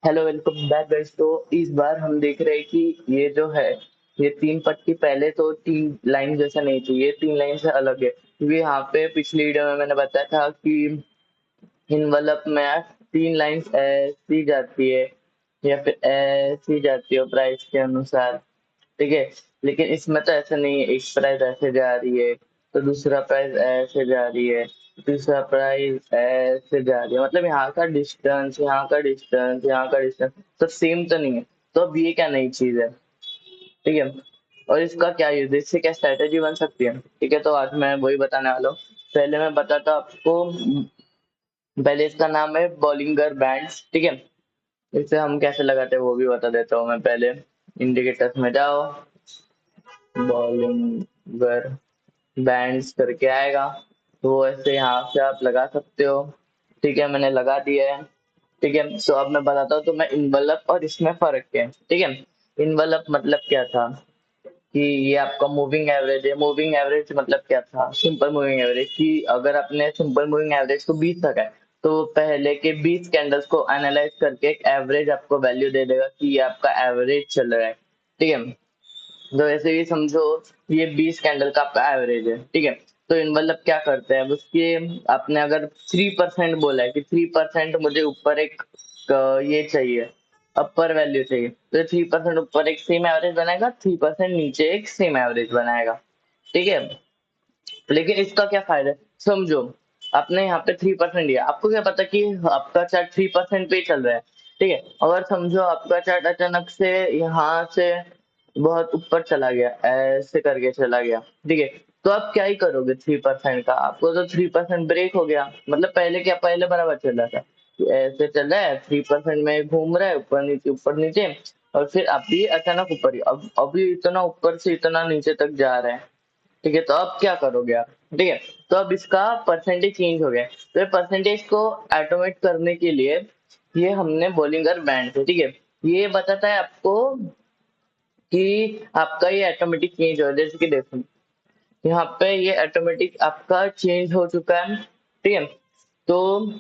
Hello, welcome back guys. तो इस बार हम देख रहे हैं कि ये जो है, ये तीन पट्टी पहले तो तीन लाइन जैसा नहीं थी, ये तीन लाइन से अलग है। क्योंकि यहाँ पे पिछली वीडियो में मैंने बताया था कि इनवलप में तीन लाइंस ऐसी जाती है या फिर ऐसी जाती है प्राइस के अनुसार। ठीक है, लेकिन इसमें तो ऐसा नहीं है। एक प्राइस ऐसे जा रही है तो दूसरा प्राइस ऐसे जा रही है, तीसरा प्राइस ऐसे जा रही है। मतलब यहाँ का डिस्टेंस, यहाँ का डिस्टेंस, यहाँ का डिस्टेंस सब सेम तो नहीं है। तो अब ये क्या नई चीज है? ठीक है, और इसका क्या यूज है, इससे क्या स्ट्रेटेजी बन सकती है? ठीक है, तो आज मैं वही बताने वाला हूँ। पहले मैं बताता हूँ आपको। पहले इसका नाम है बॉलिंगर बैंड्स। ठीक है, इसे हम कैसे लगाते हैं वो भी बता देता हूँ मैं। पहले इंडिकेटर्स में जाओ, बॉलिंगर बैंड्स करके आएगा, तो वो ऐसे यहाँ से आप लगा सकते हो। ठीक है, मैंने लगा दिया है। ठीक है, तो अब मैं बताता हूँ तो मैं इन्वलप और इसमें फर्क क्या है। ठीक है, इन्वलप मतलब क्या था कि ये आपका मूविंग एवरेज है। मूविंग एवरेज मतलब क्या था? सिंपल मूविंग एवरेज, कि अगर आपने सिंपल मूविंग एवरेज को 20 रखा है तो पहले के 20 कैंडल्स को एनालाइज करके एक एवरेज आपको वैल्यू दे देगा कि ये आपका एवरेज चल रहा है। ठीक है, तो ऐसे ही समझो ये 20 कैंडल का आपका एवरेज है। ठीक है, तो इन्वलप क्या करते हैं, उसके आपने अगर 3% बोला है कि 3% मुझे ऊपर एक ये चाहिए, अपर वैल्यू चाहिए, तो 3% ऊपर एक सेम एवरेज बनाएगा, 3% नीचे एक सेम एवरेज बनाएगा। ठीक है, लेकिन इसका क्या फायदा है समझो। आपने यहाँ पे 3% दिया, आपको क्या पता कि आपका चार्ट 3% पे ही चल रहा है। ठीक है, अगर समझो आपका चार्ट अचानक से यहाँ से बहुत ऊपर चला गया, ऐसे करके चला गया। ठीक है, तो आप क्या ही करोगे? 3% का आपको तो 3% ब्रेक हो गया। मतलब पहले क्या, पहले बराबर चल रहा था कि ऐसे चल रहा है, 3% में घूम रहा है, ऊपर नीचे। और फिर अभी अचानक ऊपर ही, अब अभी इतना ऊपर से इतना नीचे तक जा रहा है। ठीक है, तो अब क्या करोगे आप? ठीक है, तो अब इसका परसेंटेज चेंज हो गया। तो परसेंटेज को ऑटोमेट करने के लिए ये हमने बोलिंगर बैंड है। ठीक है, ये बताता है आपको कि आपका ये ऑटोमेटिक चेंज हो, जैसे कि देखो यहाँ पे ये ऑटोमेटिक आपका चेंज हो चुका है। ठीक है, तो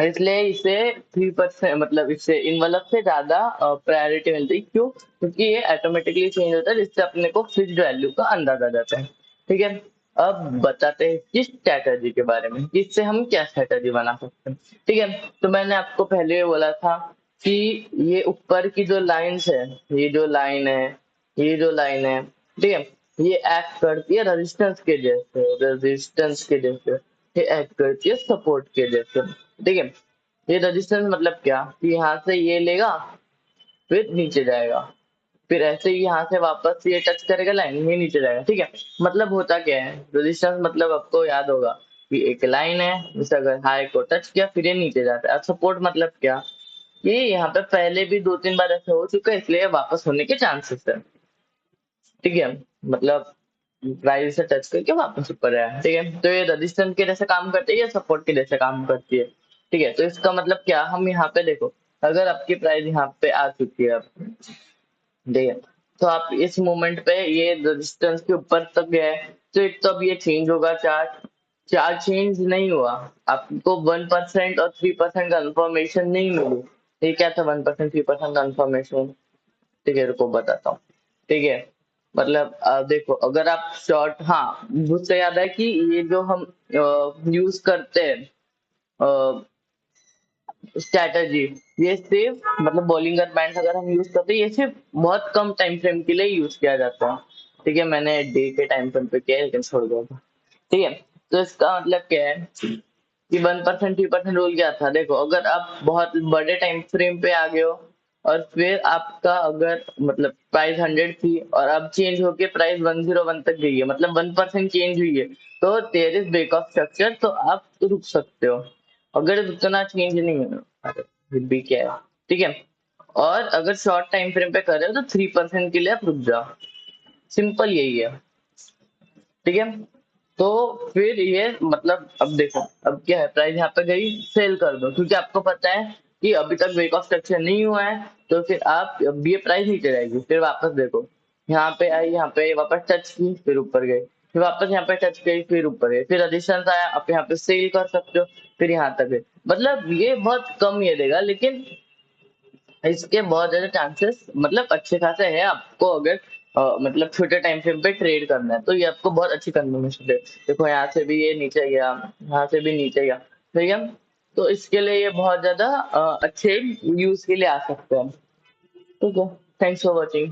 इसलिए इसे 3%, मतलब इससे इनवलप से ज्यादा प्रायोरिटी मिलती है। क्यों? क्योंकि ये ऑटोमेटिकली चेंज होता है, जिससे अपने को फिक्स्ड वैल्यू का अंदाजा जाता है। ठीक है, अब बताते हैं किस स्ट्रैटेजी के बारे में, इससे हम क्या स्ट्रैटेजी बना सकते हैं। ठीक है, तो मैंने आपको पहले भी बोला था कि ये ऊपर की जो लाइंस है, ये जो लाइन है, ये जो लाइन है, ठीक है, ये एक्ट करती है रेजिस्टेंस के जैसे, रेजिस्टेंस के जैसे। ये एक्ट करती है सपोर्ट के जैसे। ठीक है, ये रेजिस्टेंस मतलब क्या कि यहाँ से ये लेगा, फिर नीचे जाएगा, फिर ऐसे ही यहाँ से वापस ये टच करेगा लाइन, ये नीचे जाएगा। ठीक है, मतलब होता क्या है रेजिस्टेंस, मतलब आपको याद होगा कि एक लाइन है, जिसे अगर हाई को टच किया फिर ये नीचे जाता है। अब सपोर्ट मतलब क्या, ये यहाँ पे पहले भी 2-3 बार ऐसे हो चुका है, इसलिए वापस होने के चांसेस है। ठीक है, मतलब प्राइस से टच करके वापस ऊपर आया। ठीक है, तो ये रेजिस्टेंस के जैसे काम करती है या सपोर्ट के जैसे काम करती है। ठीक है, तो इसका मतलब क्या, हम यहाँ पे देखो, अगर आपकी प्राइस यहाँ पे आ चुकी है अब, ठीक है, तो आप इस मोमेंट पे ये रेजिस्टेंस के ऊपर तक गए, तो एक तो अब ये चेंज होगा चार्ट। चार्ट चेंज नहीं हुआ, आपको 1% और 3% कंफर्मेशन नहीं मिली। ये क्या था 1% 3% कंफर्मेशन? ठीक है, रुको बताता हूँ। ठीक है, मतलब देखो, अगर आप शॉर्ट, हाँ मुझसे याद है कि ये जो हम यूज करते हैं स्ट्रैटेजी, ये सिर्फ मतलब बॉलिंगर बैंड अगर हम यूज करते हैं, ये सिर्फ बहुत कम टाइम फ्रेम के लिए यूज किया जाता है। ठीक है, मैंने डे के टाइम फ्रेम पे किया है, लेकिन छोड़ दिया था। ठीक है, तो इसका मतलब क्या है कि 1% 3% रूल क्या था? देखो, अगर आप बहुत बड़े टाइम फ्रेम पे आ गए हो और फिर आपका अगर मतलब प्राइस 100 थी और अब चेंज होके प्राइस 101 तक गई है, मतलब 1% चेंज हुई है, तो there is break of structure, तो आप रुक सकते हो। अगर उतना चेंज नहीं है, अरे फिर भी क्या है। ठीक है, और अगर शॉर्ट टाइम फ्रेम पे कर रहे हो तो 3% के लिए आप रुक जाओ। सिंपल यही है। ठीक है, तो फिर ये मतलब अब देखो, अब क्या है, प्राइस यहाँ पे गई, सेल कर दो, क्योंकि आपको पता है कि अभी तक ब्रेक ऑफ स्ट्रक्चर नहीं हुआ है। तो फिर आप, अब ये प्राइस नीचे जाएगी, फिर वापस देखो, यहाँ पे आई, यहाँ पे वापस टच की, फिर ऊपर गई, फिर वापस यहाँ पे टच गई, फिर ऊपर गई, फिर रेजिस्टेंस आया, आप यहाँ पे सेल कर सकते हो, फिर यहाँ तक गई। मतलब ये बहुत कम ये देगा, लेकिन इसके बहुत ज्यादा चांसेस मतलब अच्छे खासे है आपको, अगर मतलब छोटे टाइम फ्रेम पे ट्रेड करना है तो ये आपको बहुत अच्छी कंफर्मेशन है। देखो यहाँ से भी ये नीचे गया, यहाँ से भी नीचे गया, ठीक है। तो इसके लिए ये बहुत ज्यादा अच्छे यूज के लिए आ सकते हैं। ठीक है, थैंक्स फॉर वॉचिंग।